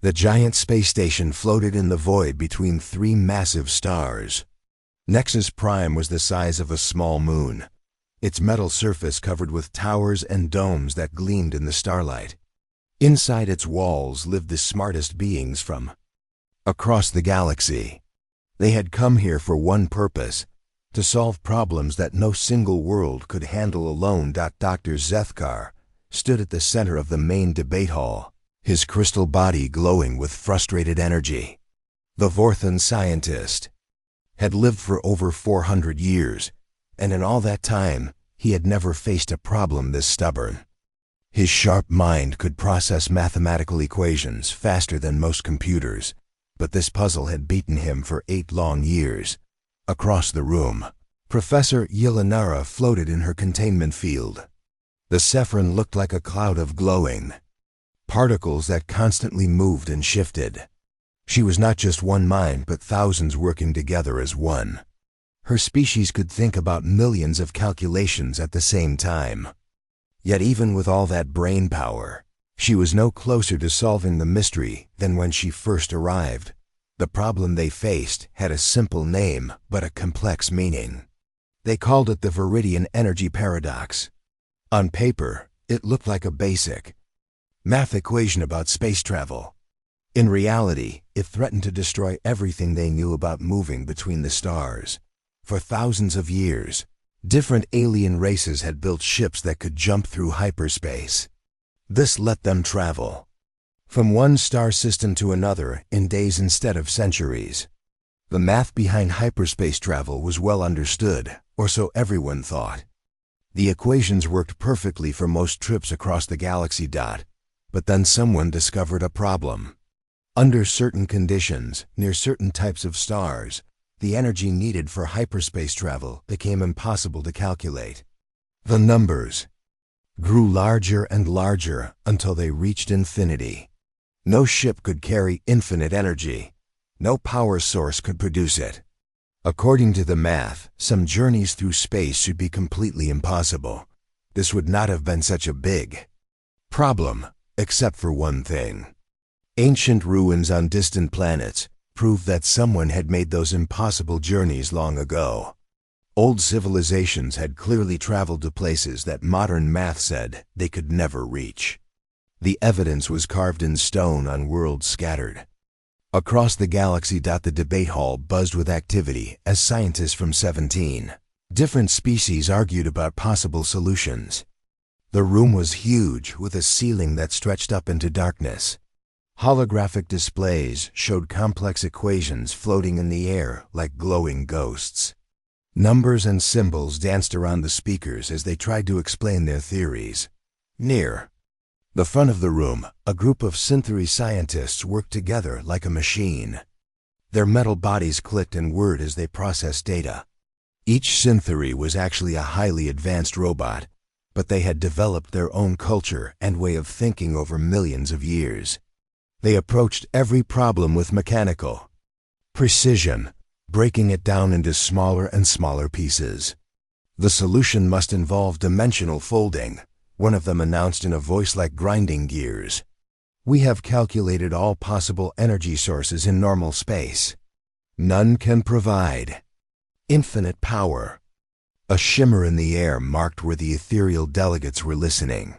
The giant space station floated in the void between three massive stars. Nexus Prime was the size of a small moon, its metal surface covered with towers and domes that gleamed in the starlight. Inside its walls lived the smartest beings from across the galaxy. They had come here for one purpose: to solve problems that no single world could handle alone. Dr. Zethkar stood at the center of the main debate hall, his crystal body glowing with frustrated energy. The Vorthan scientist had lived for over 400 years, and in all that time, he had never faced a problem this stubborn. His sharp mind could process mathematical equations faster than most computers, but this puzzle had beaten him for 8 long years. Across the room, Professor Yelanara floated in her containment field. The Sephron looked like a cloud of glowing particles that constantly moved and shifted. She was not just one mind, but thousands working together as one. Her species could think about millions of calculations at the same time. Yet even with all that brain power, she was no closer to solving the mystery than when she first arrived. The problem they faced had a simple name, but a complex meaning. They called it the Viridian Energy Paradox. On paper, it looked like a basic math equation about space travel. In reality, it threatened to destroy everything they knew about moving between the stars. For thousands of years, different alien races had built ships that could jump through hyperspace. This let them travel from one star system to another in days instead of centuries. The math behind hyperspace travel was well understood, or so everyone thought. The equations worked perfectly for most trips across the galaxy. But then someone discovered a problem. Under certain conditions, near certain types of stars, the energy needed for hyperspace travel became impossible to calculate. The numbers grew larger and larger until they reached infinity. No ship could carry infinite energy. No power source could produce it. According to the math, some journeys through space should be completely impossible. This would not have been such a big problem, except for one thing. Ancient ruins on distant planets proved that someone had made those impossible journeys long ago. Old civilizations had clearly traveled to places that modern math said they could never reach. The evidence was carved in stone on worlds scattered across the galaxy. The debate hall buzzed with activity as scientists from 17 different species argued about possible solutions. The room was huge, with a ceiling that stretched up into darkness. Holographic displays showed complex equations floating in the air like glowing ghosts. Numbers and symbols danced around the speakers as they tried to explain their theories. Near the front of the room, a group of synthery scientists worked together like a machine. Their metal bodies clicked and whirred as they processed data. Each synthery was actually a highly advanced robot, but they had developed their own culture and way of thinking over millions of years. They approached every problem with mechanical precision, breaking it down into smaller and smaller pieces. The solution must involve dimensional folding, one of them announced in a voice like grinding gears. We have calculated all possible energy sources in normal space. None can provide infinite power. A shimmer in the air marked where the ethereal delegates were listening.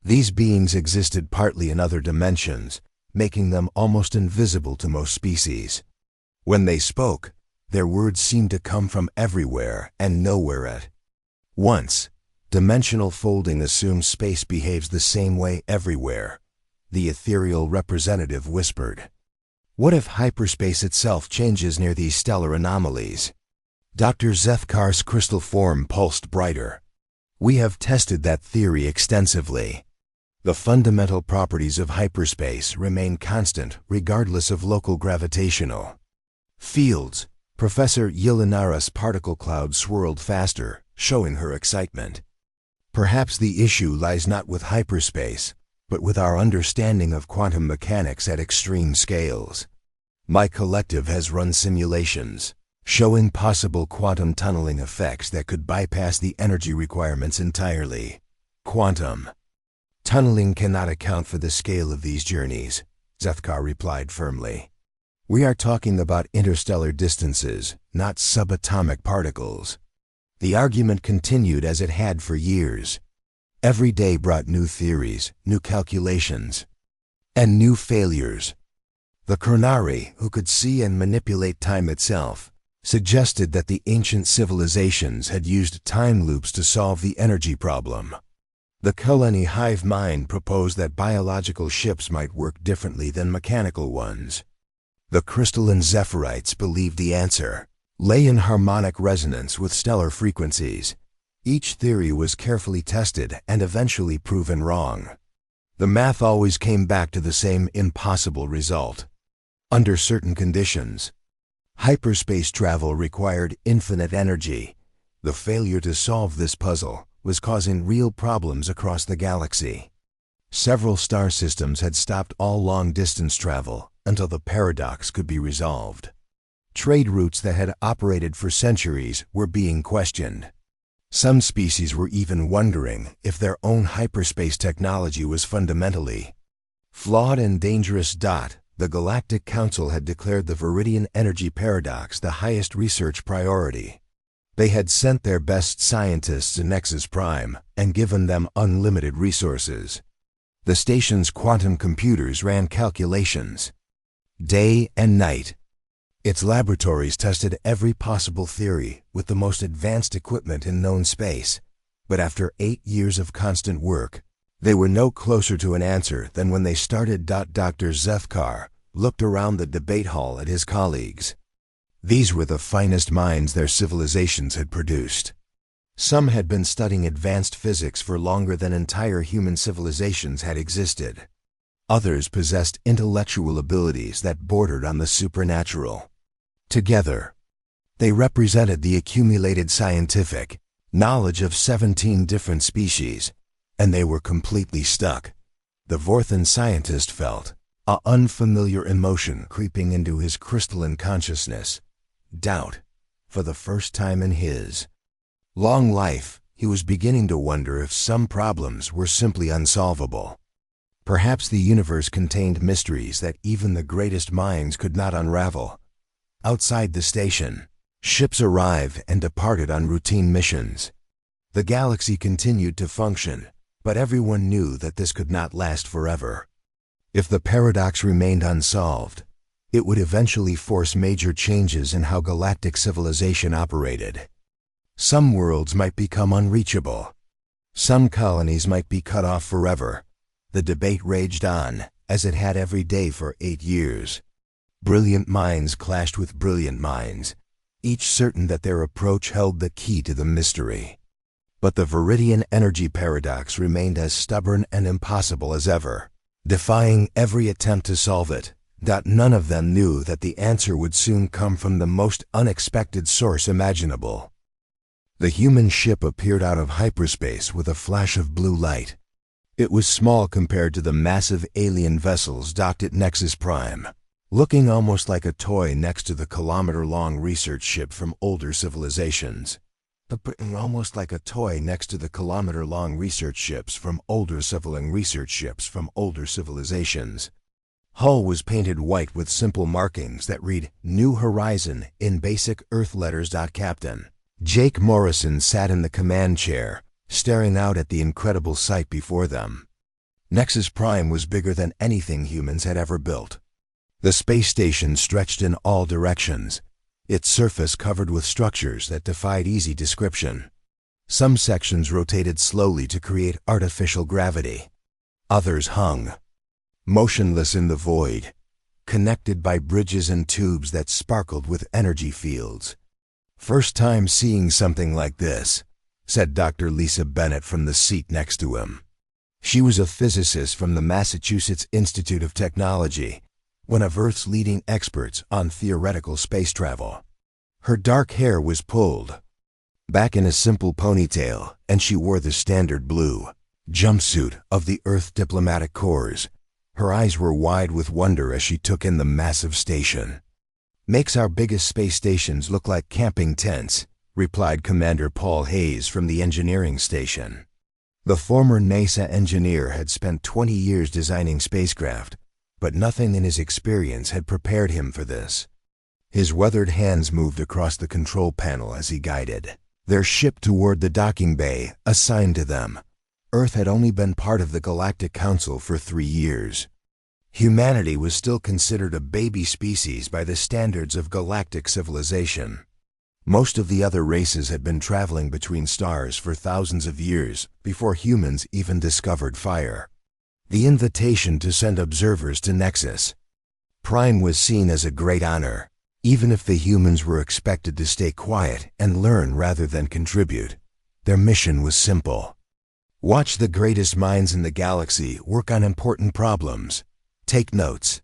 These beings existed partly in other dimensions, making them almost invisible to most species. When they spoke, their words seemed to come from everywhere and nowhere at once. Dimensional folding assumes space behaves the same way everywhere, the ethereal representative whispered. What if hyperspace itself changes near these stellar anomalies? Dr. Zethkar's crystal form pulsed brighter. We have tested that theory extensively. The fundamental properties of hyperspace remain constant regardless of local gravitational fields. Professor Yelanara's particle cloud swirled faster, showing her excitement. Perhaps the issue lies not with hyperspace, but with our understanding of quantum mechanics at extreme scales. My collective has run simulations showing possible quantum tunneling effects that could bypass the energy requirements entirely. Quantum tunneling cannot account for the scale of these journeys. Zethkar replied firmly. We are talking about interstellar distances, not subatomic particles. The argument continued as it had for years. Every day brought new theories, new calculations, and new failures. The Chronari, who could see and manipulate time itself, suggested that the ancient civilizations had used time loops to solve the energy problem. The Kaleni hive mind proposed that biological ships might work differently than mechanical ones. The crystalline Zephyrites believed the answer lay in harmonic resonance with stellar frequencies. Each theory was carefully tested and eventually proven wrong. The math always came back to the same impossible result. Under certain conditions, hyperspace travel required infinite energy. The failure to solve this puzzle was causing real problems across the galaxy. Several star systems had stopped all long-distance travel until the paradox could be resolved. Trade routes that had operated for centuries were being questioned. Some species were even wondering if their own hyperspace technology was fundamentally flawed and dangerous. The Galactic Council had declared the Viridian energy paradox the highest research priority. They had sent their best scientists to Nexus Prime and given them unlimited resources. The station's quantum computers ran calculations day and night. Its laboratories tested every possible theory with the most advanced equipment in known space. But after 8 years of constant work, they were no closer to an answer than when they started. Dr. Zethkar looked around the debate hall at his colleagues. These were the finest minds their civilizations had produced. Some had been studying advanced physics for longer than entire human civilizations had existed. Others possessed intellectual abilities that bordered on the supernatural. Together, they represented the accumulated scientific knowledge of 17 different species, and they were completely stuck. The Vorthan scientist felt an unfamiliar emotion creeping into his crystalline consciousness. Doubt. For the first time in his long life, he was beginning to wonder if some problems were simply unsolvable. Perhaps the universe contained mysteries that even the greatest minds could not unravel. Outside the station, ships arrived and departed on routine missions. The galaxy continued to function, but everyone knew that this could not last forever. If the paradox remained unsolved, it would eventually force major changes in how galactic civilization operated. Some worlds might become unreachable. Some colonies might be cut off forever. The debate raged on, as it had every day for 8 years. Brilliant minds clashed with brilliant minds, each certain that their approach held the key to the mystery. But the Viridian energy paradox remained as stubborn and impossible as ever, defying every attempt to solve it. None of them knew that the answer would soon come from the most unexpected source imaginable. The human ship appeared out of hyperspace with a flash of blue light. It was small compared to the massive alien vessels docked at Nexus Prime, looking almost like a toy next to the kilometer-long research ship from older civilizations. Almost like a toy next to the kilometer-long research ships from older civilizations. Hull was painted white with simple markings that read New Horizon in basic Earth letters. Captain Jake Morrison sat in the command chair, staring out at the incredible sight before them. Nexus Prime was bigger than anything humans had ever built. The space station stretched in all directions, its surface covered with structures that defied easy description. Some sections rotated slowly to create artificial gravity. Others hung motionless in the void, connected by bridges and tubes that sparkled with energy fields. "First time seeing something like this," said Dr. Lisa Bennett from the seat next to him. She was a physicist from the Massachusetts Institute of Technology, one of Earth's leading experts on theoretical space travel. Her dark hair was pulled back in a simple ponytail, and she wore the standard blue jumpsuit of the Earth Diplomatic Corps. Her eyes were wide with wonder as she took in the massive station. "Makes our biggest space stations look like camping tents," replied Commander Paul Hayes from the engineering station. The former NASA engineer had spent 20 years designing spacecraft, but nothing in his experience had prepared him for this. His weathered hands moved across the control panel as he guided their ship toward the docking bay assigned to them. Earth had only been part of the Galactic Council for 3 years. Humanity was still considered a baby species by the standards of galactic civilization. Most of the other races had been traveling between stars for thousands of years before humans even discovered fire. The invitation to send observers to Nexus Prime was seen as a great honor, even if the humans were expected to stay quiet and learn rather than contribute. Their mission was simple. Watch the greatest minds in the galaxy work on important problems. Take notes.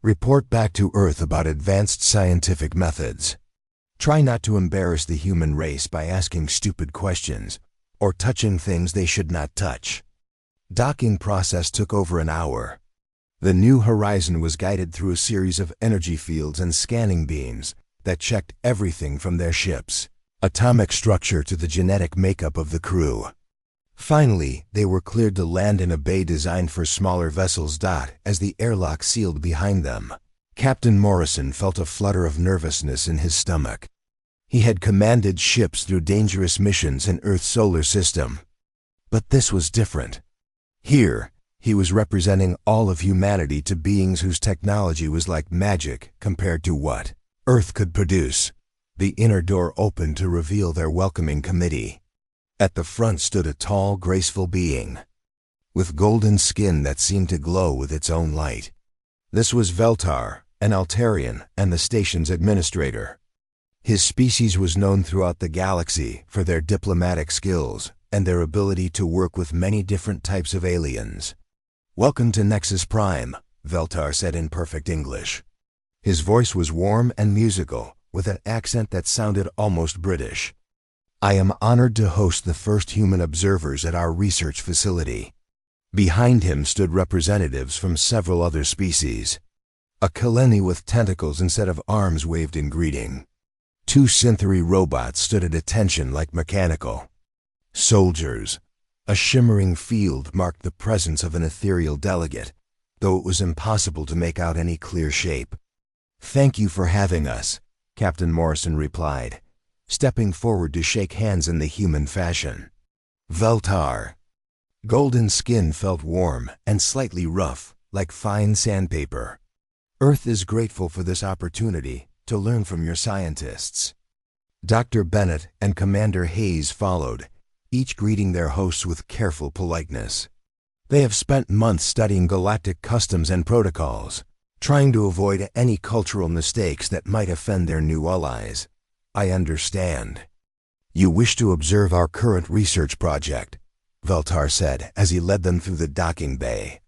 Report back to Earth about advanced scientific methods. Try not to embarrass the human race by asking stupid questions or touching things they should not touch. Docking process took over an hour. The New Horizon was guided through a series of energy fields and scanning beams that checked everything from their ship's atomic structure to the genetic makeup of the crew. Finally, they were cleared to land in a bay designed for smaller vessels. As the airlock sealed behind them, Captain Morrison felt a flutter of nervousness in his stomach. He had commanded ships through dangerous missions in Earth's solar system. But this was different. Here, he was representing all of humanity to beings whose technology was like magic compared to what Earth could produce. The inner door opened to reveal their welcoming committee. At the front stood a tall, graceful being with golden skin that seemed to glow with its own light. This was Veltar, an Altarian and the station's administrator. His species was known throughout the galaxy for their diplomatic skills and their ability to work with many different types of aliens. "Welcome to Nexus Prime," Veltar said in perfect English. His voice was warm and musical, with an accent that sounded almost British. "I am honored to host the first human observers at our research facility." Behind him stood representatives from several other species. A Kaleni with tentacles instead of arms waved in greeting. 2 Synthery robots stood at attention like mechanical soldiers. A shimmering field marked the presence of an ethereal delegate, though it was impossible to make out any clear shape. "Thank you for having us," Captain Morrison replied, stepping forward to shake hands in the human fashion. Veltar. Golden skin felt warm and slightly rough, like fine sandpaper. "Earth is grateful for this opportunity to learn from your scientists." Dr. Bennett and Commander Hayes followed, each greeting their hosts with careful politeness. They have spent months studying galactic customs and protocols, trying to avoid any cultural mistakes that might offend their new allies. "I understand. You wish to observe our current research project," Veltar said as he led them through the docking bay.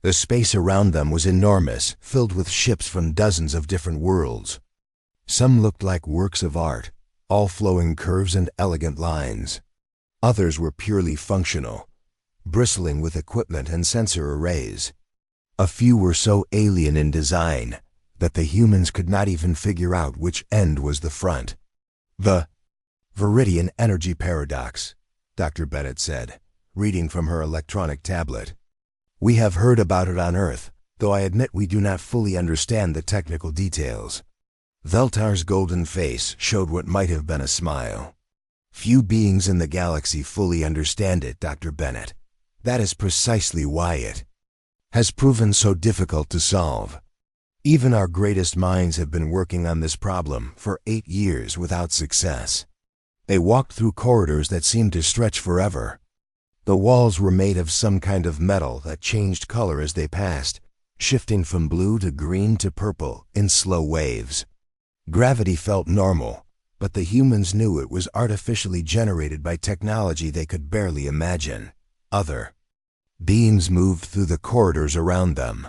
The space around them was enormous, filled with ships from dozens of different worlds. Some looked like works of art, all flowing curves and elegant lines. Others were purely functional, bristling with equipment and sensor arrays. A few were so alien in design that the humans could not even figure out which end was the front. "The Viridian Energy Paradox," Dr. Bennett said, reading from her electronic tablet. "We have heard about it on Earth, though I admit we do not fully understand the technical details." Veltar's golden face showed what might have been a smile. "Few beings in the galaxy fully understand it, Dr. Bennett. That is precisely why it has proven so difficult to solve. Even our greatest minds have been working on this problem for 8 years without success." They walked through corridors that seemed to stretch forever. The walls were made of some kind of metal that changed color as they passed, shifting from blue to green to purple in slow waves. Gravity felt normal, but the humans knew it was artificially generated by technology they could barely imagine. Other beings moved through the corridors around them.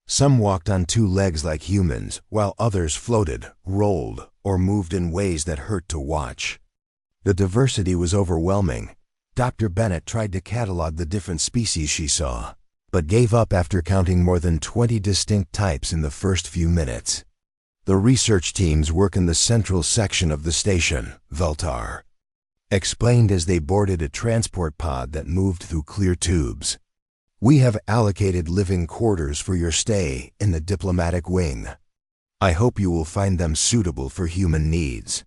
Some walked on 2 legs like humans, while others floated, rolled, or moved in ways that hurt to watch. The diversity was overwhelming. Dr. Bennett tried to catalog the different species she saw, but gave up after counting more than 20 distinct types in the first few minutes. "The research teams work in the central section of the station," Veltar explained as they boarded a transport pod that moved through clear tubes. We have allocated living quarters for your stay in the diplomatic wing. I hope you will find them suitable for human needs."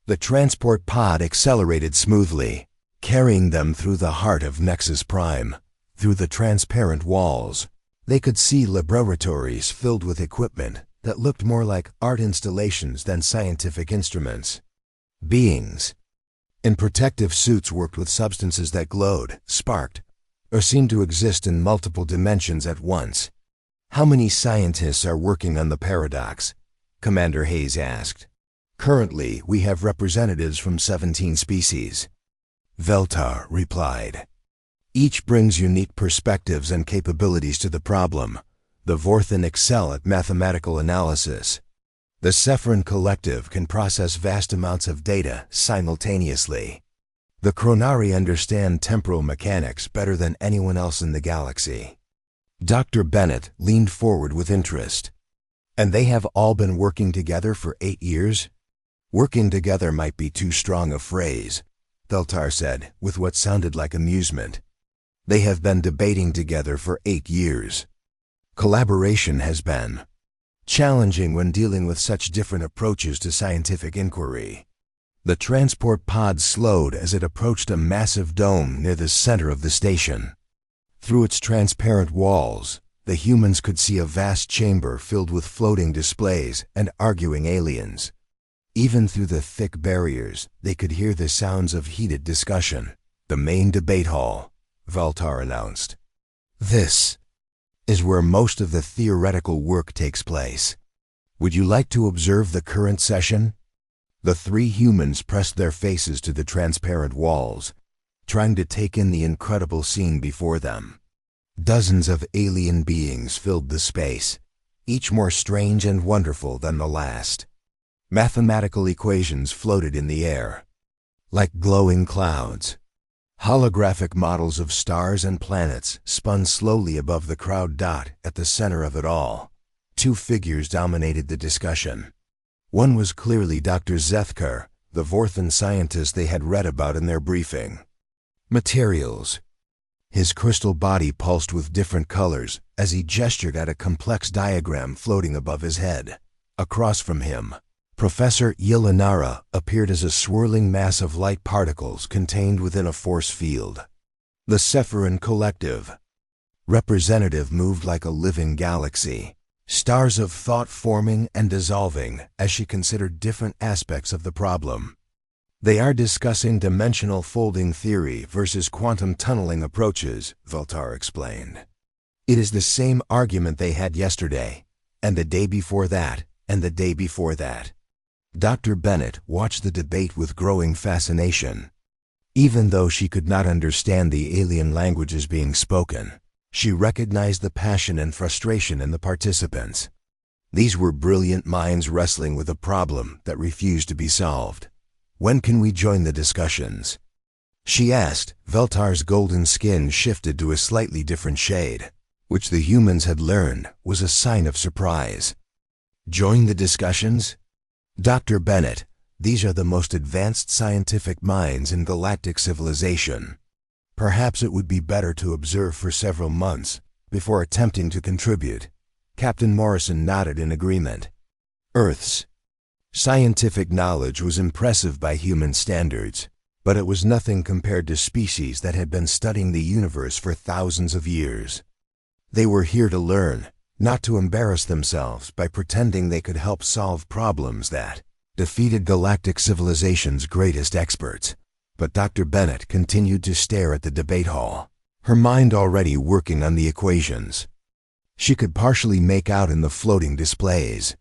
The transport pod accelerated smoothly, carrying them through the heart of Nexus Prime. Through the transparent walls, they could see laboratories filled with equipment that looked more like art installations than scientific instruments. Beings in protective suits worked with substances that glowed, sparked, or seemed to exist in multiple dimensions at once. "How many scientists are working on the paradox?" Commander Hayes asked. "Currently, we have representatives from 17 species." Veltar replied. "Each brings unique perspectives and capabilities to the problem. The Vorthan excel at mathematical analysis. The Sephiron Collective can process vast amounts of data simultaneously. The Chronari understand temporal mechanics better than anyone else in the galaxy." Dr. Bennett leaned forward with interest. "And they have all been working together for 8 years? Working together might be too strong a phrase," Veltar said, with what sounded like amusement. "They have been debating together for 8 years. Collaboration has been challenging when dealing with such different approaches to scientific inquiry." The transport pod slowed as it approached a massive dome near the center of the station. Through its transparent walls, the humans could see a vast chamber filled with floating displays and arguing aliens. Even through the thick barriers, they could hear the sounds of heated discussion. "The main debate hall," Veltar announced. "This is where most of the theoretical work takes place. Would you like to observe the current session?" The 3 humans pressed their faces to the transparent walls, trying to take in the incredible scene before them. Dozens of alien beings filled the space, each more strange and wonderful than the last. Mathematical equations floated in the air, like glowing clouds. Holographic models of stars and planets spun slowly above the crowd dot at the center of it all. 2 figures dominated the discussion. One was clearly Dr. Zethkar, the Vorthan scientist they had read about in their briefing. Materials. His crystal body pulsed with different colors as he gestured at a complex diagram floating above his head. Across from him, Professor Yelanara appeared as a swirling mass of light particles contained within a force field. The Sephiron Collective representative moved like a living galaxy, stars of thought forming and dissolving as she considered different aspects of the problem. "They are discussing dimensional folding theory versus quantum tunneling approaches," Veltar explained. "It is the same argument they had yesterday, and the day before that, and the day before that." Dr. Bennett watched the debate with growing fascination. Even though she could not understand the alien languages being spoken, she recognized the passion and frustration in the participants. These were brilliant minds wrestling with a problem that refused to be solved. "When can we join the discussions?" she asked. Veltar's golden skin shifted to a slightly different shade, which the humans had learned was a sign of surprise. "Join the discussions?" "Dr. Bennett, these are the most advanced scientific minds in galactic civilization. Perhaps it would be better to observe for several months before attempting to contribute." Captain Morrison nodded in agreement. Earth's scientific knowledge was impressive by human standards, but it was nothing compared to species that had been studying the universe for thousands of years. They were here to learn, not to embarrass themselves by pretending they could help solve problems that defeated galactic civilization's greatest experts. But Dr. Bennett continued to stare at the debate hall, her mind already working on the equations. She could partially make out in the floating displays.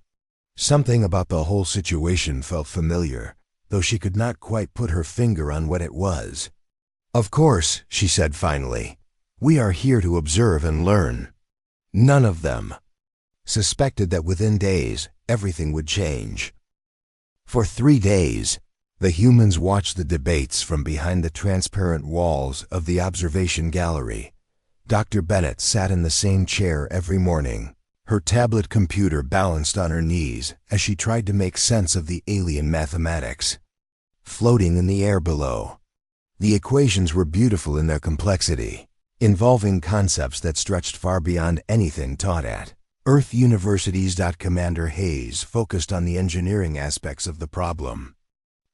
Something about the whole situation felt familiar, though she could not quite put her finger on what it was. "Of course," she said finally, "we are here to observe and learn." None of them suspected that within days, everything would change. For 3 days, the humans watched the debates from behind the transparent walls of the observation gallery. Dr. Bennett sat in the same chair every morning, her tablet computer balanced on her knees as she tried to make sense of the alien mathematics. Floating in the air below, the equations were beautiful in their complexity, involving concepts that stretched far beyond anything taught at Earth universities. Commander Hayes focused on the engineering aspects of the problem.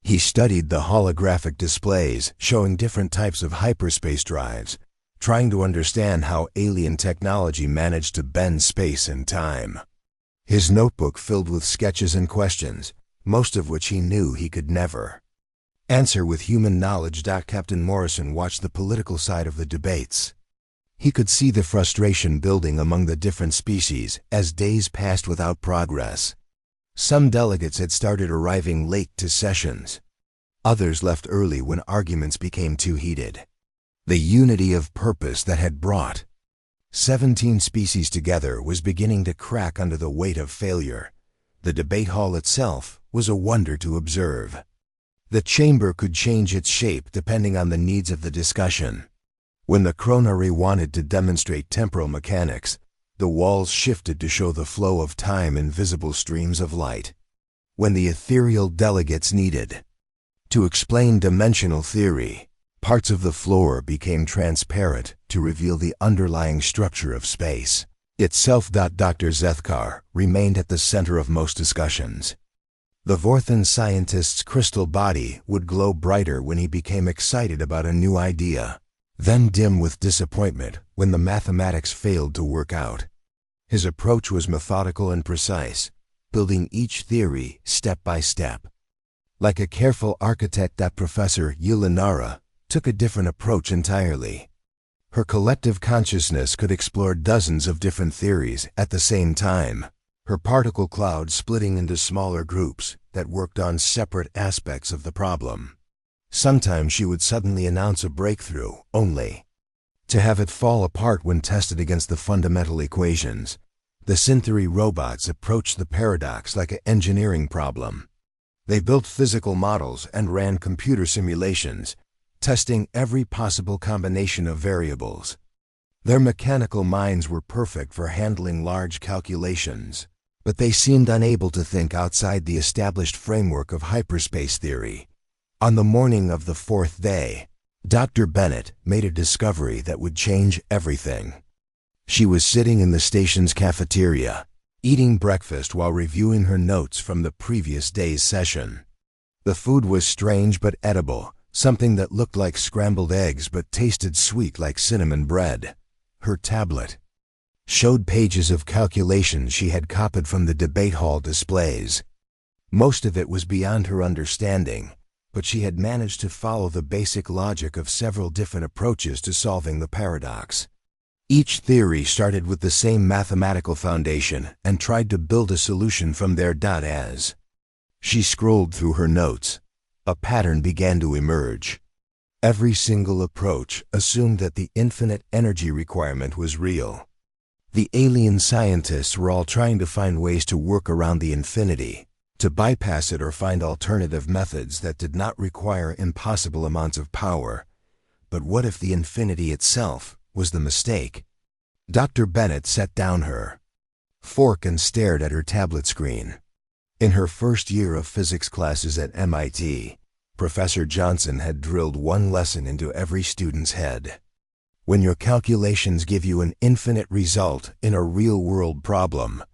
He studied the holographic displays showing different types of hyperspace drives, trying to understand how alien technology managed to bend space and time. His notebook filled with sketches and questions, most of which he knew he could never answer with human knowledge. Captain Morrison watched the political side of the debates. He could see the frustration building among the different species as days passed without progress. Some delegates had started arriving late to sessions. Others left early when arguments became too heated. The unity of purpose that had brought 17 species together was beginning to crack under the weight of failure. The debate hall itself was a wonder to observe. The chamber could change its shape depending on the needs of the discussion. When the chronari wanted to demonstrate temporal mechanics, the walls shifted to show the flow of time in visible streams of light. When the ethereal delegates needed to explain dimensional theory, parts of the floor became transparent to reveal the underlying structure of space itself. Dr. Zethkar remained at the center of most discussions. The Vorthan scientist's crystal body would glow brighter when he became excited about a new idea, then dim with disappointment when the mathematics failed to work out. His approach was methodical and precise, building each theory step by step. Like a careful architect, Professor Yulinara took a different approach entirely. Her collective consciousness could explore dozens of different theories at the same time, her particle cloud splitting into smaller groups that worked on separate aspects of the problem. Sometimes she would suddenly announce a breakthrough, only to have it fall apart when tested against the fundamental equations. The Synthery robots approached the paradox like an engineering problem. They built physical models and ran computer simulations, testing every possible combination of variables. Their mechanical minds were perfect for handling large calculations, but they seemed unable to think outside the established framework of hyperspace theory. On the morning of the fourth day, Dr. Bennett made a discovery that would change everything. She was sitting in the station's cafeteria, eating breakfast while reviewing her notes from the previous day's session. The food was strange but edible, something that looked like scrambled eggs but tasted sweet like cinnamon bread. Her tablet showed pages of calculations she had copied from the debate hall displays. Most of it was beyond her understanding, but she had managed to follow the basic logic of several different approaches to solving the paradox. Each theory started with the same mathematical foundation and tried to build a solution from there. As she scrolled through her notes, a pattern began to emerge. Every single approach assumed that the infinite energy requirement was real. The alien scientists were all trying to find ways to work around the infinity, to bypass it or find alternative methods that did not require impossible amounts of power. But what if the infinity itself was the mistake? Dr. Bennett set down her fork and stared at her tablet screen. In her first year of physics classes at MIT, Professor Johnson had drilled one lesson into every student's head. When your calculations give you an infinite result in a real-world problem,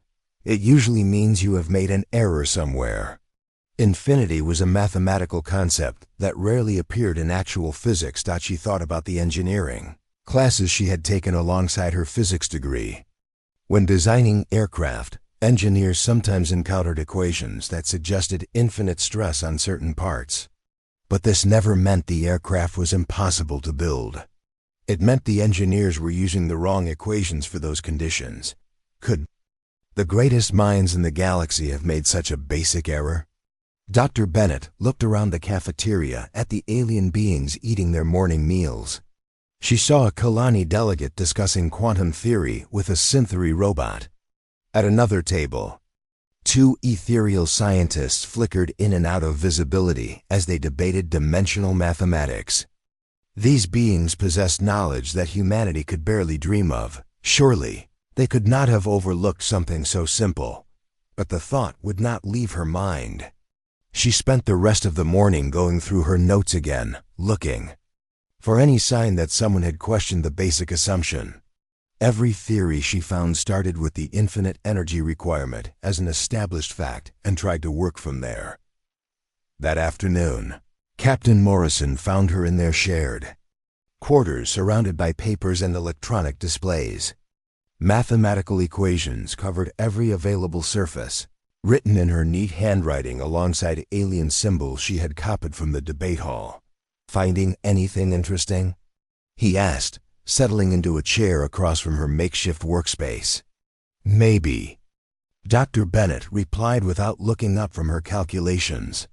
it usually means you have made an error somewhere. Infinity was a mathematical concept that rarely appeared in actual physics. She thought about the engineering classes she had taken alongside her physics degree. When designing aircraft, engineers sometimes encountered equations that suggested infinite stress on certain parts. But this never meant the aircraft was impossible to build. It meant the engineers were using the wrong equations for those conditions. Could the greatest minds in the galaxy have made such a basic error? Dr. Bennett looked around the cafeteria at the alien beings eating their morning meals. She saw a Kalani delegate discussing quantum theory with a Synthery robot. At another table, two ethereal scientists flickered in and out of visibility as they debated dimensional mathematics. These beings possessed knowledge that humanity could barely dream of. Surely, they could not have overlooked something so simple. But the thought would not leave her mind. She spent the rest of the morning going through her notes again, looking for any sign that someone had questioned the basic assumption. Every theory she found started with the infinite energy requirement as an established fact and tried to work from there. That afternoon, Captain Morrison found her in their shared quarters surrounded by papers and electronic displays. Mathematical equations covered every available surface, written in her neat handwriting alongside alien symbols she had copied from the debate hall. "Finding anything interesting?" he asked, settling into a chair across from her makeshift workspace. "Maybe," Dr. Bennett replied without looking up from her calculations.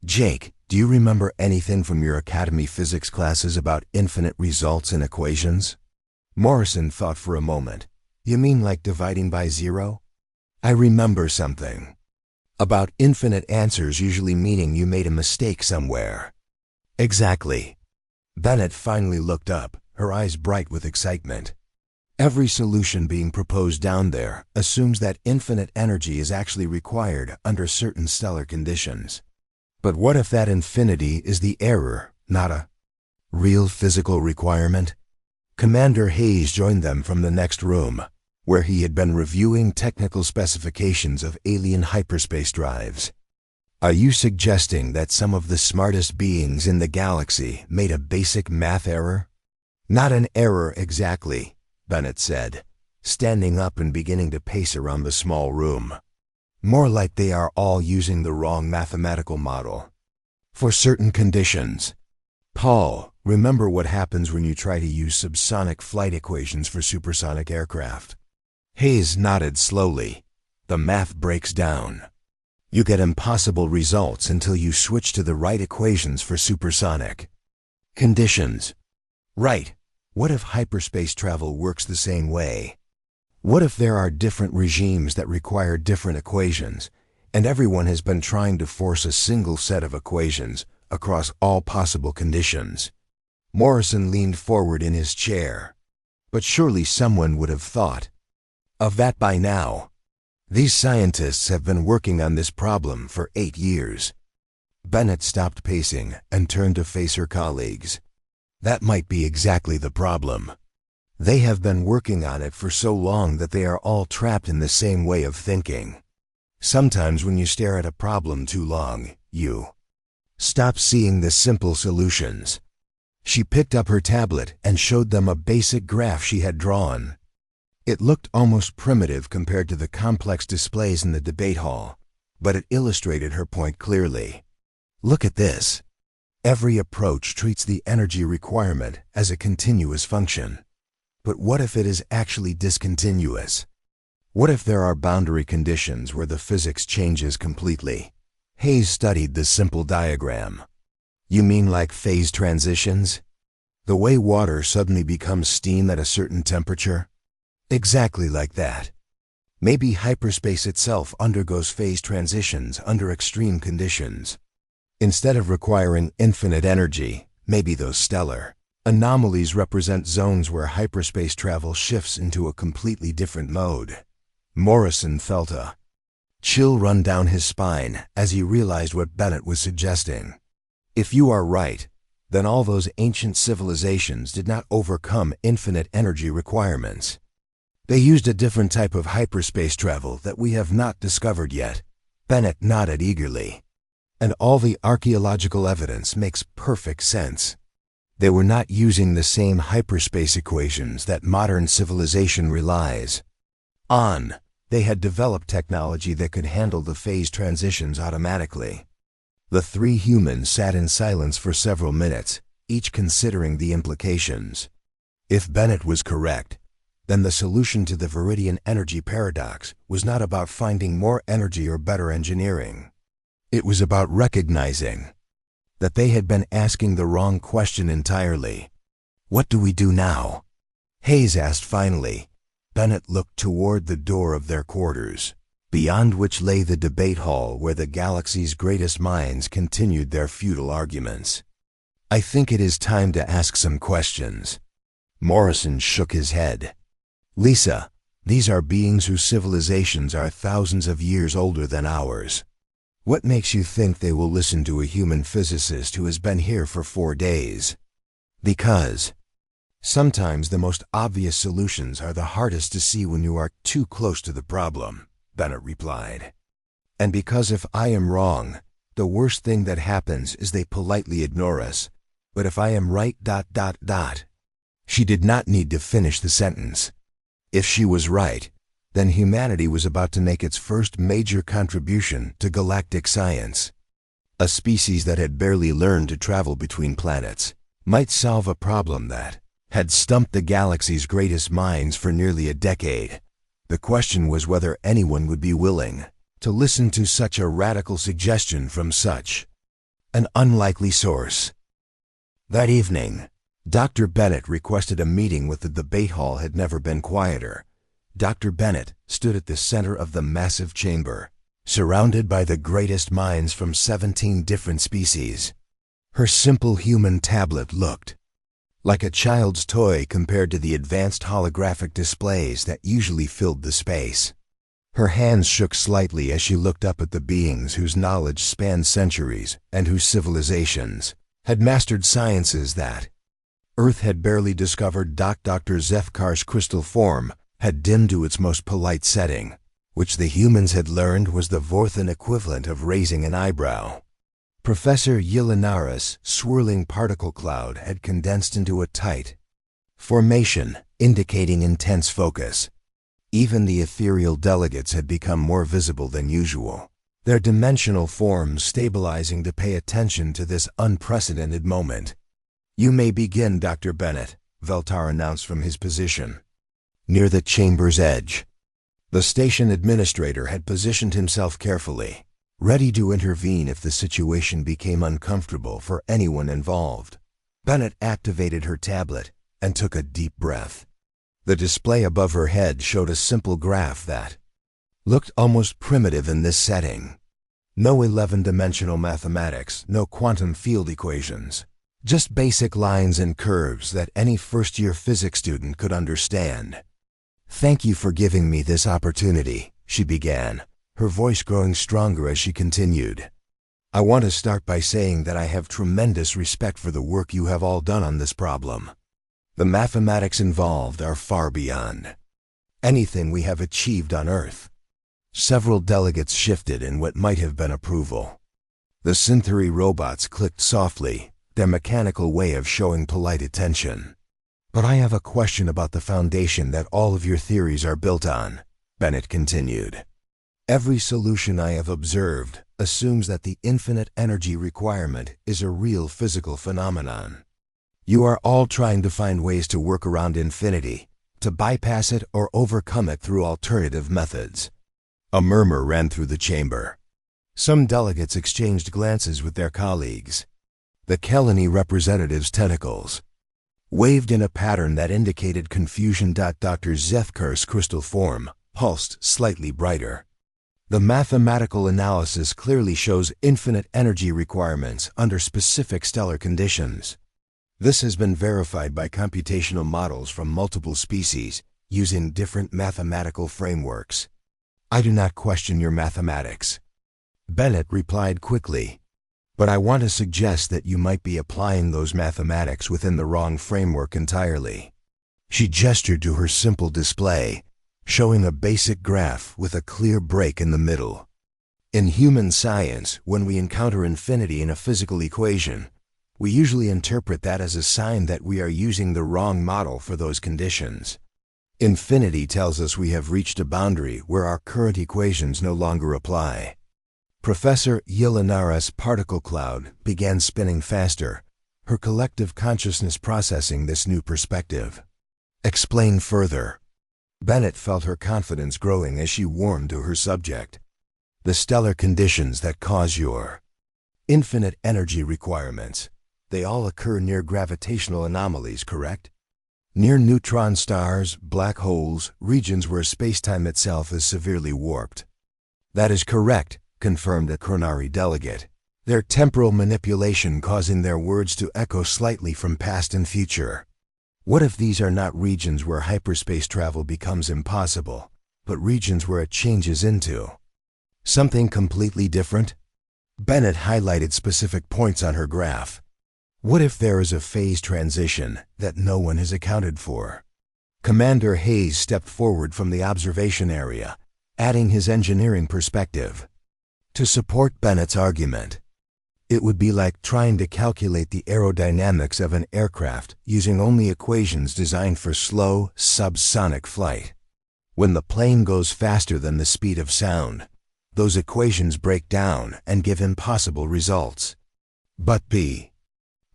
"Jake, do you remember anything from your academy physics classes about infinite results in equations?" Morrison thought for a moment. "You mean like dividing by zero?" "I remember something about infinite answers usually meaning you made a mistake somewhere." "Exactly." Bennett finally looked up, her eyes bright with excitement. "Every solution being proposed down there assumes that infinite energy is actually required under certain stellar conditions. But what if that infinity is the error, not a real physical requirement?" Commander Hayes joined them from the next room, where he had been reviewing technical specifications of alien hyperspace drives. "Are you suggesting that some of the smartest beings in the galaxy made a basic math error?" "Not an error exactly," Bennett said, standing up and beginning to pace around the small room. "More like they are all using the wrong mathematical model for certain conditions. Paul, remember what happens when you try to use subsonic flight equations for supersonic aircraft?" Hayes nodded slowly. "The math breaks down. You get impossible results until you switch to the right equations for supersonic conditions." "Right. What if hyperspace travel works the same way? What if there are different regimes that require different equations, and everyone has been trying to force a single set of equations across all possible conditions?" Morrison leaned forward in his chair. "But surely someone would have thought of that by now. These scientists have been working on this problem for 8 years. Bennett stopped pacing and turned to face her colleagues. "That might be exactly the problem. They have been working on it for so long that they are all trapped in the same way of thinking. Sometimes when you stare at a problem too long, you stop seeing the simple solutions." She picked up her tablet and showed them a basic graph she had drawn. It looked almost primitive compared to the complex displays in the debate hall, but it illustrated her point clearly. "Look at this. Every approach treats the energy requirement as a continuous function. But what if it is actually discontinuous? What if there are boundary conditions where the physics changes completely?" Hayes studied the simple diagram. "You mean like phase transitions? The way water suddenly becomes steam at a certain temperature?" "Exactly like that. Maybe hyperspace itself undergoes phase transitions under extreme conditions. Instead of requiring infinite energy, maybe those stellar anomalies represent zones where hyperspace travel shifts into a completely different mode." Morrison felt a chill run down his spine as he realized what Bennett was suggesting. If you are right, then all those ancient civilizations did not overcome infinite energy requirements. They used a different type of hyperspace travel that we have not discovered yet. Bennett nodded eagerly. "And all the archaeological evidence makes perfect sense. They were not using the same hyperspace equations that modern civilization relies on. They had developed technology that could handle the phase transitions automatically." The 3 humans sat in silence for several minutes, each considering the implications. If Bennett was correct, then the solution to the Viridian energy paradox was not about finding more energy or better engineering. It was about recognizing that they had been asking the wrong question entirely. "What do we do now?" Hayes asked finally. Bennett looked toward the door of their quarters, beyond which lay the debate hall where the galaxy's greatest minds continued their futile arguments. "I think it is time to ask some questions." Morrison shook his head. "Lisa, these are beings whose civilizations are thousands of years older than ours. What makes you think they will listen to a human physicist who has been here for 4 days?" Because sometimes the most obvious solutions are the hardest to see when you are too close to the problem, Bennett replied. And because if I am wrong, the worst thing that happens is they politely ignore us. But if I am right... She did not need to finish the sentence. If she was right, then humanity was about to make its first major contribution to galactic science. A species that had barely learned to travel between planets might solve a problem that had stumped the galaxy's greatest minds for nearly a decade. The question was whether anyone would be willing to listen to such a radical suggestion from such an unlikely source. That evening, Dr. Bennett requested a meeting with the debate hall had never been quieter. Dr. Bennett stood at the center of the massive chamber, surrounded by the greatest minds from 17 different species. Her simple human tablet looked like a child's toy compared to the advanced holographic displays that usually filled the space. Her hands shook slightly as she looked up at the beings whose knowledge spanned centuries and whose civilizations had mastered sciences that Earth had barely discovered. Dr. Zethkar's crystal form had dimmed to its most polite setting, which the humans had learned was the Vorthan equivalent of raising an eyebrow. Professor Yelinara's swirling particle cloud had condensed into a tight formation, indicating intense focus. Even the ethereal delegates had become more visible than usual, their dimensional forms stabilizing to pay attention to this unprecedented moment. You may begin, Dr. Bennett, Veltar announced from his position near the chamber's edge. The station administrator had positioned himself carefully, ready to intervene if the situation became uncomfortable for anyone involved. Bennett activated her tablet and took a deep breath. The display above her head showed a simple graph that looked almost primitive in this setting. No 11-dimensional mathematics, no quantum field equations, just basic lines and curves that any first-year physics student could understand. Thank you for giving me this opportunity, she began, her voice growing stronger as she continued. I want to start by saying that I have tremendous respect for the work you have all done on this problem. The mathematics involved are far beyond anything we have achieved on Earth. Several delegates shifted in what might have been approval. The Synthery robots clicked softly, their mechanical way of showing polite attention. But I have a question about the foundation that all of your theories are built on, Bennett continued. Every solution I have observed assumes that the infinite energy requirement is a real physical phenomenon. You are all trying to find ways to work around infinity, to bypass it or overcome it through alternative methods. A murmur ran through the chamber. Some delegates exchanged glances with their colleagues. The Kelani representative's tentacles waved in a pattern that indicated confusion. Dr. Zethkar's crystal form pulsed slightly brighter. The mathematical analysis clearly shows infinite energy requirements under specific stellar conditions. This has been verified by computational models from multiple species using different mathematical frameworks. I do not question your mathematics, Bennett replied quickly, but I want to suggest that you might be applying those mathematics within the wrong framework entirely. She gestured to her simple display, showing a basic graph with a clear break in the middle. In human science, when we encounter infinity in a physical equation, we usually interpret that as a sign that we are using the wrong model for those conditions. Infinity tells us we have reached a boundary where our current equations no longer apply. Professor Yelinara's particle cloud began spinning faster, her collective consciousness processing this new perspective. Explain further. Bennett felt her confidence growing as she warmed to her subject. The stellar conditions that cause your infinite energy requirements, they all occur near gravitational anomalies, correct? Near neutron stars, black holes, regions where spacetime itself is severely warped. That is correct, confirmed a Chronari delegate, their temporal manipulation causing their words to echo slightly from past and future. What if these are not regions where hyperspace travel becomes impossible, but regions where it changes into something completely different? Bennett highlighted specific points on her graph. What if there is a phase transition that no one has accounted for? Commander Hayes stepped forward from the observation area, adding his engineering perspective. To support Bennett's argument, it would be like trying to calculate the aerodynamics of an aircraft using only equations designed for slow, subsonic flight. When the plane goes faster than the speed of sound, those equations break down and give impossible results. But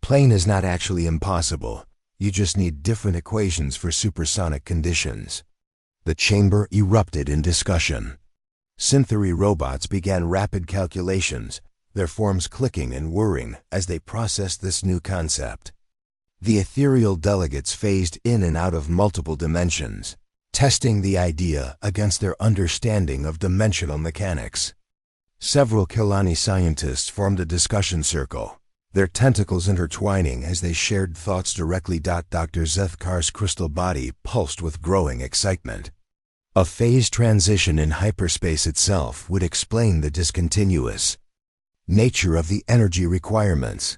plane is not actually impossible. You just need different equations for supersonic conditions. The chamber erupted in discussion. Synthery robots began rapid calculations, their forms clicking and whirring as they processed this new concept. The ethereal delegates phased in and out of multiple dimensions, testing the idea against their understanding of dimensional mechanics. Several Kilani scientists formed a discussion circle, their tentacles intertwining as they shared thoughts directly. Dr. Zethkar's crystal body pulsed with growing excitement. A phase transition in hyperspace itself would explain the discontinuous nature of the energy requirements.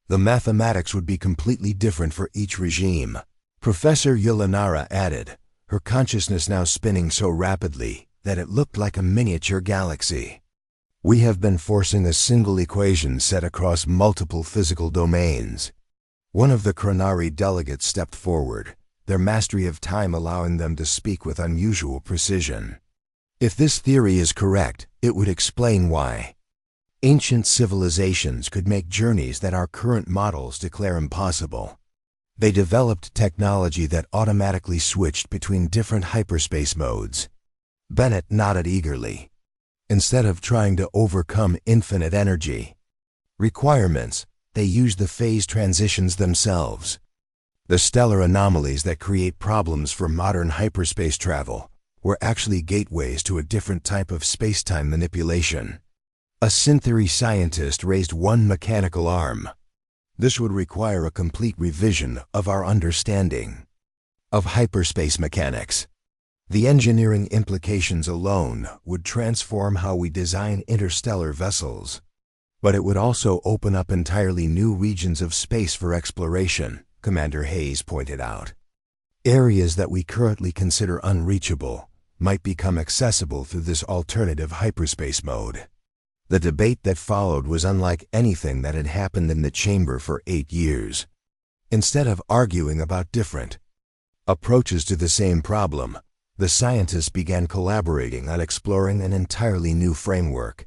The mathematics would be completely different for each regime. Professor Yulanara added, her consciousness now spinning so rapidly that it looked like a miniature galaxy. We have been forcing a single equation set across multiple physical domains. One of the Kranari delegates stepped forward, their mastery of time allowing them to speak with unusual precision. If this theory is correct, it would explain why ancient civilizations could make journeys that our current models declare impossible. They developed technology that automatically switched between different hyperspace modes. Bennett nodded eagerly. Instead of trying to overcome infinite energy requirements, they used the phase transitions themselves. The stellar anomalies that create problems for modern hyperspace travel were actually gateways to a different type of space-time manipulation. A synthery scientist raised one mechanical arm. This would require a complete revision of our understanding of hyperspace mechanics. The engineering implications alone would transform how we design interstellar vessels. But it would also open up entirely new regions of space for exploration, Commander Hayes pointed out. Areas that we currently consider unreachable might become accessible through this alternative hyperspace mode. The debate that followed was unlike anything that had happened in the chamber for 8 years. Instead of arguing about different approaches to the same problem, the scientists began collaborating on exploring an entirely new framework.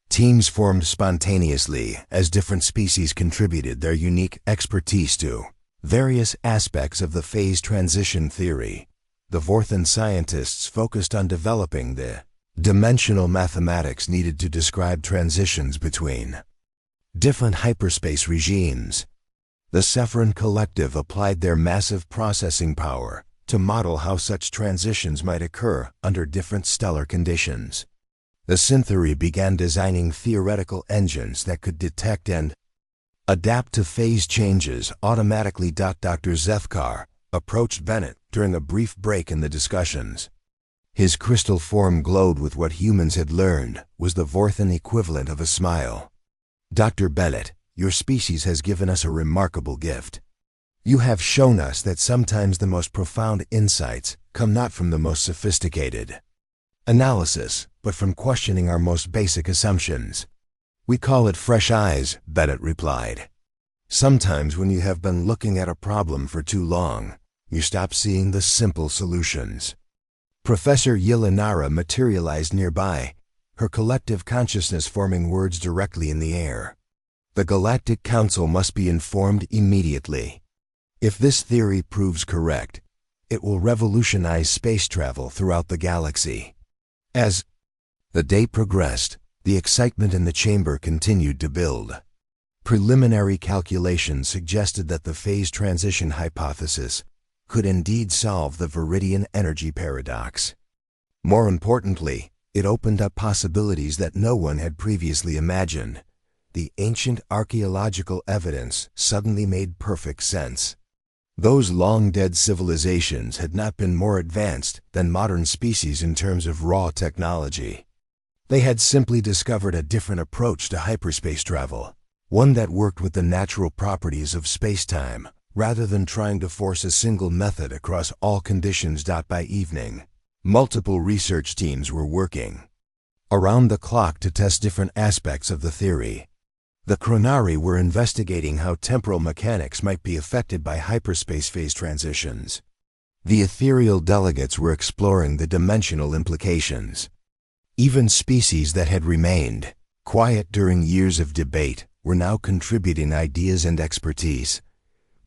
Teams formed spontaneously as different species contributed their unique expertise to various aspects of the phase transition theory. The Vorthan scientists focused on developing the dimensional mathematics needed to describe transitions between different hyperspace regimes. The Sephron Collective applied their massive processing power to model how such transitions might occur under different stellar conditions. The Synthery began designing theoretical engines that could detect and adapt to phase changes automatically. Dr. Zethkar approached Bennett during a brief break in the discussions. His crystal form glowed with what humans had learned was the Vorthan equivalent of a smile. Dr. Bennett, your species has given us a remarkable gift. You have shown us that sometimes the most profound insights come not from the most sophisticated analysis, but from questioning our most basic assumptions. We call it fresh eyes, Bennett replied. Sometimes when you have been looking at a problem for too long, you stop seeing the simple solutions. Professor Yulanara materialized nearby, her collective consciousness forming words directly in the air. The Galactic Council must be informed immediately. If this theory proves correct, it will revolutionize space travel throughout the galaxy. As the day progressed, the excitement in the chamber continued to build. Preliminary calculations suggested that the phase transition hypothesis could indeed solve the Viridian energy paradox. More importantly, it opened up possibilities that no one had previously imagined. The ancient archaeological evidence suddenly made perfect sense. Those long-dead civilizations had not been more advanced than modern species in terms of raw technology. They had simply discovered a different approach to hyperspace travel, one that worked with the natural properties of space-time, rather than trying to force a single method across all conditions. By evening, multiple research teams were working around the clock to test different aspects of the theory. The Chronari were investigating how temporal mechanics might be affected by hyperspace phase transitions. The ethereal delegates were exploring the dimensional implications. Even species that had remained quiet during years of debate were now contributing ideas and expertise.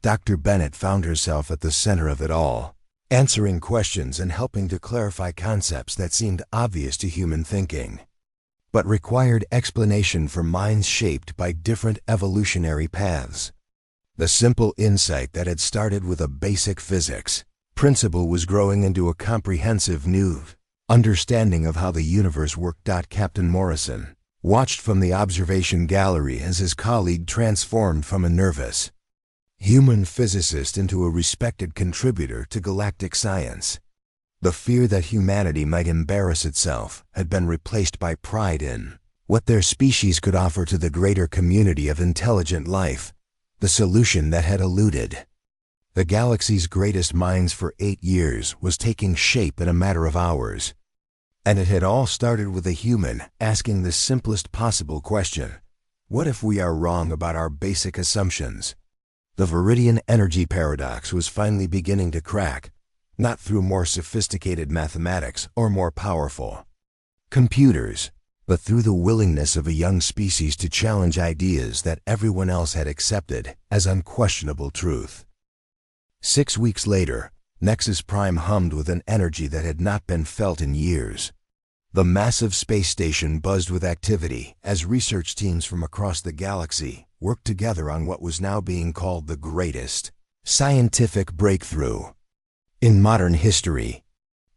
Dr. Bennett found herself at the center of it all, answering questions and helping to clarify concepts that seemed obvious to human thinking, but required explanation for minds shaped by different evolutionary paths. The simple insight that had started with a basic physics principle was growing into a comprehensive new understanding of how the universe worked. Captain Morrison watched from the observation gallery as his colleague transformed from a nervous human physicist into a respected contributor to galactic science. The fear that humanity might embarrass itself had been replaced by pride in what their species could offer to the greater community of intelligent life, the solution that had eluded the galaxy's greatest minds for 8 years was taking shape in a matter of hours. And it had all started with a human asking the simplest possible question: what if we are wrong about our basic assumptions? The Viridian energy paradox was finally beginning to crack, not through more sophisticated mathematics or more powerful computers, but through the willingness of a young species to challenge ideas that everyone else had accepted as unquestionable truth. 6 weeks later, Nexus Prime hummed with an energy that had not been felt in years. The massive space station buzzed with activity as research teams from across the galaxy worked together on what was now being called the greatest scientific breakthrough in modern history.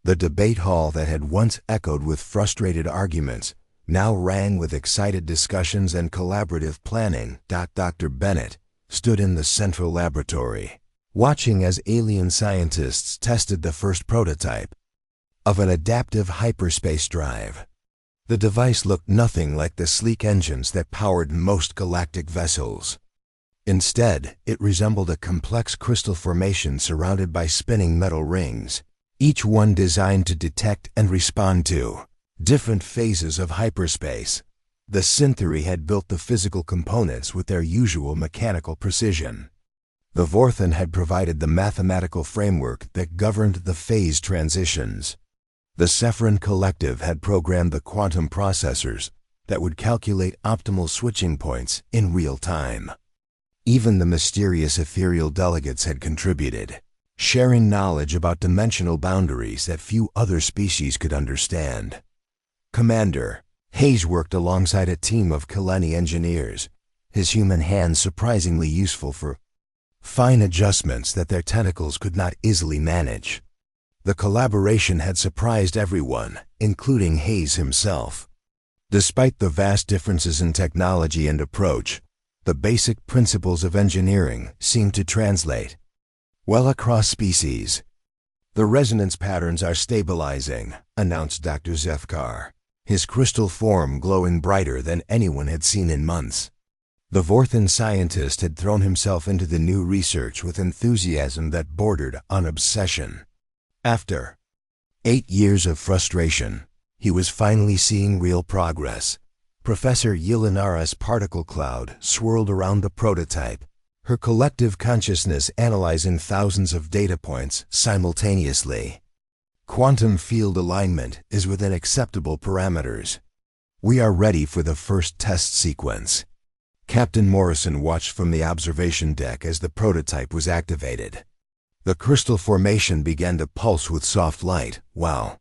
The debate hall that had once echoed with frustrated arguments now rang with excited discussions and collaborative planning. Dr. Bennett stood in the central laboratory, watching as alien scientists tested the first prototype of an adaptive hyperspace drive. The device looked nothing like the sleek engines that powered most galactic vessels. Instead, it resembled a complex crystal formation surrounded by spinning metal rings, each one designed to detect and respond to different phases of hyperspace. The Synthery had built the physical components with their usual mechanical precision. The Vorthan had provided the mathematical framework that governed the phase transitions. The Sephiron Collective had programmed the quantum processors that would calculate optimal switching points in real time. Even the mysterious ethereal delegates had contributed, sharing knowledge about dimensional boundaries that few other species could understand. Commander Hayes worked alongside a team of Kaleni engineers, his human hands surprisingly useful for fine adjustments that their tentacles could not easily manage. The collaboration had surprised everyone, including Hayes himself. Despite the vast differences in technology and approach, the basic principles of engineering seemed to translate well across species. "The resonance patterns are stabilizing," announced Dr. Zethkar, his crystal form glowing brighter than anyone had seen in months. The Vorthan scientist had thrown himself into the new research with enthusiasm that bordered on obsession. After 8 years of frustration, he was finally seeing real progress. Professor Yelinara's particle cloud swirled around the prototype, her collective consciousness analyzing thousands of data points simultaneously. Quantum field alignment is within acceptable parameters. We are ready for the first test sequence. Captain Morrison watched from the observation deck as the prototype was activated. The crystal formation began to pulse with soft light, while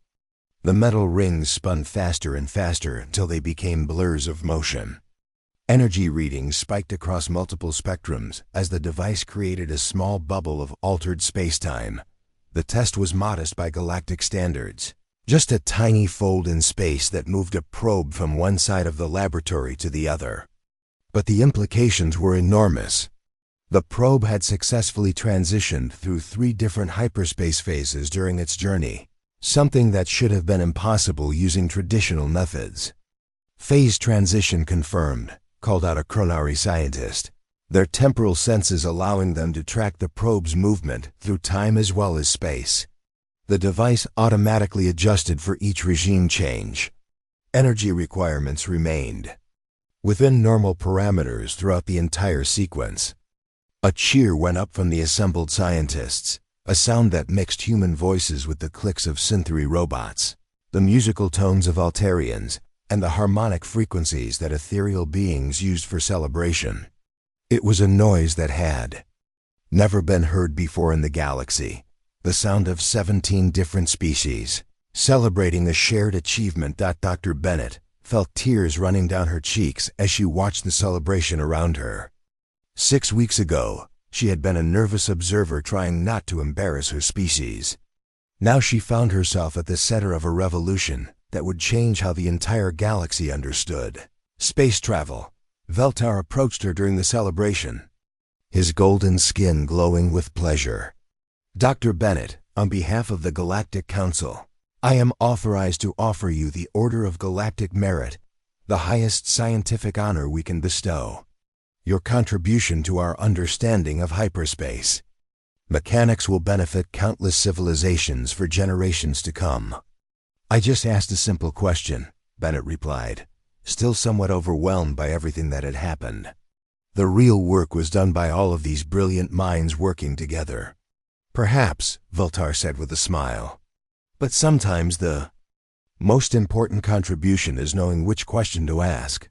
the metal rings spun faster and faster until they became blurs of motion. Energy readings spiked across multiple spectrums as the device created a small bubble of altered spacetime. The test was modest by galactic standards, just a tiny fold in space that moved a probe from one side of the laboratory to the other. But the implications were enormous. The probe had successfully transitioned through 3 different hyperspace phases during its journey, something that should have been impossible using traditional methods. Phase transition confirmed. called out a Chronari scientist, their temporal senses allowing them to track the probe's movement through time as well as space. The device automatically adjusted for each regime change. Energy requirements remained within normal parameters throughout the entire sequence. A cheer went up from the assembled scientists, a sound that mixed human voices with the clicks of synthery robots, the musical tones of Altarians, and the harmonic frequencies that ethereal beings used for celebration. It was a noise that had never been heard before in the galaxy, the sound of 17 different species, celebrating a shared achievement. Dr. Bennett felt tears running down her cheeks as she watched the celebration around her. 6 weeks ago, she had been a nervous observer trying not to embarrass her species. Now she found herself at the center of a revolution that would change how the entire galaxy understood space travel. Veltar approached her during the celebration, his golden skin glowing with pleasure. Dr. Bennett, on behalf of the Galactic Council, I am authorized to offer you the Order of Galactic Merit, the highest scientific honor we can bestow. Your contribution to our understanding of hyperspace mechanics will benefit countless civilizations for generations to come. I just asked a simple question, Bennett replied, still somewhat overwhelmed by everything that had happened. The real work was done by all of these brilliant minds working together. Perhaps, Veltar said with a smile. But sometimes the most important contribution is knowing which question to ask.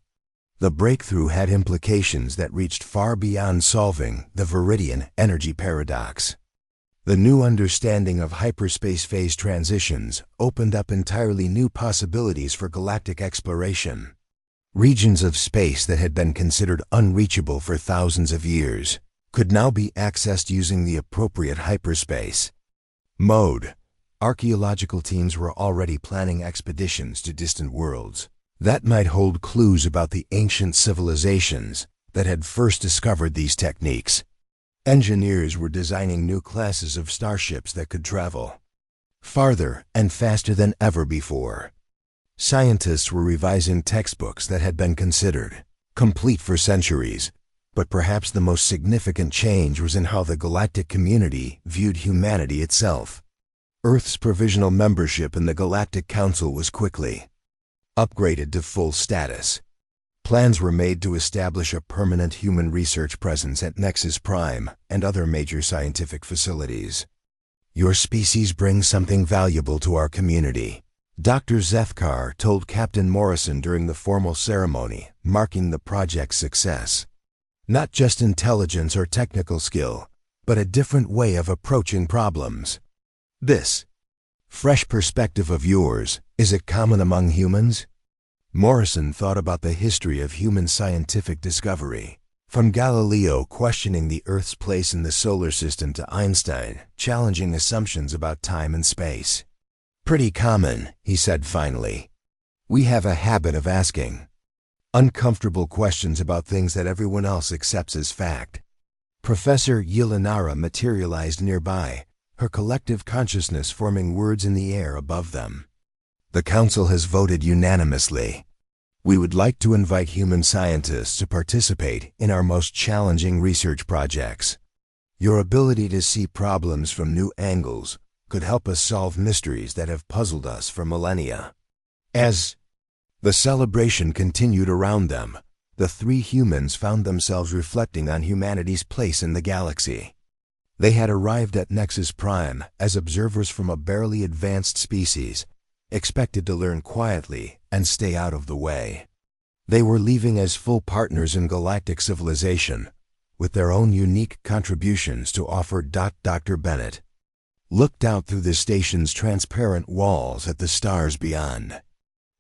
The breakthrough had implications that reached far beyond solving the Viridian energy paradox. The new understanding of hyperspace phase transitions opened up entirely new possibilities for galactic exploration. Regions of space that had been considered unreachable for thousands of years could now be accessed using the appropriate hyperspace mode. Archaeological teams were already planning expeditions to distant worlds that might hold clues about the ancient civilizations that had first discovered these techniques. Engineers were designing new classes of starships that could travel farther and faster than ever before. Scientists were revising textbooks that had been considered complete for centuries, but perhaps the most significant change was in how the galactic community viewed humanity itself. Earth's provisional membership in the Galactic Council was quickly upgraded to full status. Plans were made to establish a permanent human research presence at Nexus Prime and other major scientific facilities. Your species brings something valuable to our community, Dr. Zethkar told Captain Morrison during the formal ceremony marking the project's success. Not just intelligence or technical skill, but a different way of approaching problems. This fresh perspective of yours, is it common among humans? Morrison thought about the history of human scientific discovery, from Galileo questioning the Earth's place in the solar system to Einstein challenging assumptions about time and space. Pretty common, he said finally. We have a habit of asking uncomfortable questions about things that everyone else accepts as fact. Professor Yelinara materialized nearby, her collective consciousness forming words in the air above them. The Council has voted unanimously. We would like to invite human scientists to participate in our most challenging research projects. Your ability to see problems from new angles could help us solve mysteries that have puzzled us for millennia. As the celebration continued around them, the three humans found themselves reflecting on humanity's place in the galaxy. They had arrived at Nexus Prime as observers from a barely advanced species, expected to learn quietly and stay out of the way. They were leaving as full partners in galactic civilization, with their own unique contributions to offer. Dr. Bennett looked out through the station's transparent walls at the stars beyond.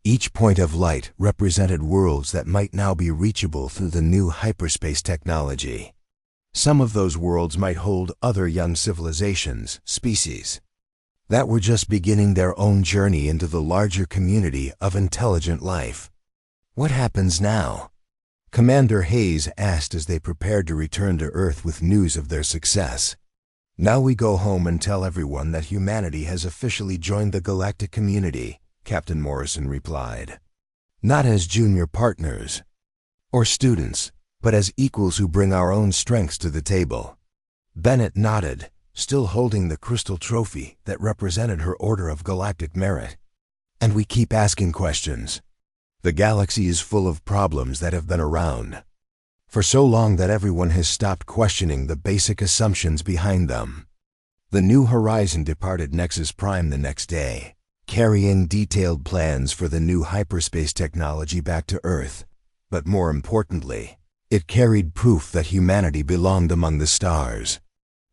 Each point of light represented worlds that might now be reachable through the new hyperspace technology. Some of those worlds might hold other young civilizations, species, that were just beginning their own journey into the larger community of intelligent life. What happens now? Commander Hayes asked as they prepared to return to Earth with news of their success. Now we go home and tell everyone that humanity has officially joined the galactic community, Captain Morrison replied. Not as junior partners or students, but as equals who bring our own strengths to the table. Bennett nodded, still holding the crystal trophy that represented her Order of Galactic Merit. And we keep asking questions. The galaxy is full of problems that have been around for so long that everyone has stopped questioning the basic assumptions behind them. The New Horizon departed Nexus Prime the next day, carrying detailed plans for the new hyperspace technology back to Earth. But more importantly, it carried proof that humanity belonged among the stars.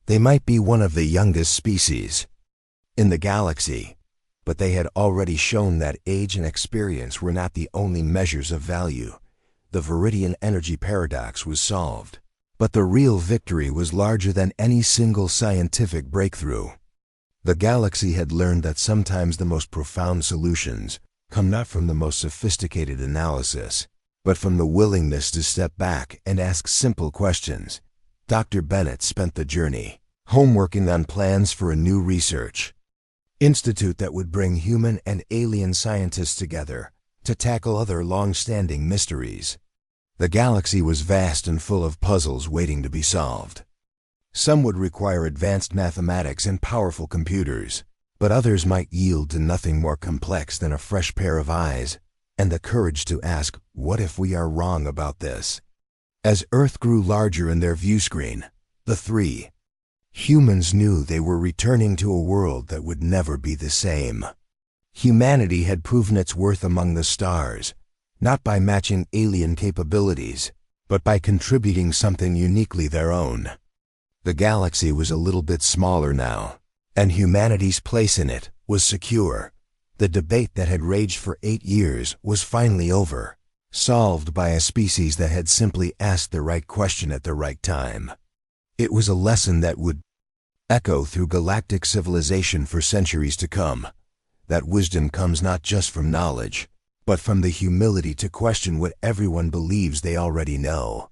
They might be one of the youngest species in the galaxy, but they had already shown that age and experience were not the only measures of value. The Viridian energy paradox was solved, but the real victory was larger than any single scientific breakthrough. The galaxy had learned that sometimes the most profound solutions come not from the most sophisticated analysis, but from the willingness to step back and ask simple questions. Dr. Bennett spent the journey home working on plans for a new research institute that would bring human and alien scientists together to tackle other long-standing mysteries. The galaxy was vast and full of puzzles waiting to be solved. Some would require advanced mathematics and powerful computers, but others might yield to nothing more complex than a fresh pair of eyes and the courage to ask, what if we are wrong about this? As Earth grew larger in their view screen, the three humans knew they were returning to a world that would never be the same. Humanity had proven its worth among the stars, not by matching alien capabilities, but by contributing something uniquely their own. The galaxy was a little bit smaller now, and humanity's place in it was secure. The debate that had raged for 8 years was finally over, solved by a species that had simply asked the right question at the right time. It was a lesson that would echo through galactic civilization for centuries to come. That wisdom comes not just from knowledge, but from the humility to question what everyone believes they already know.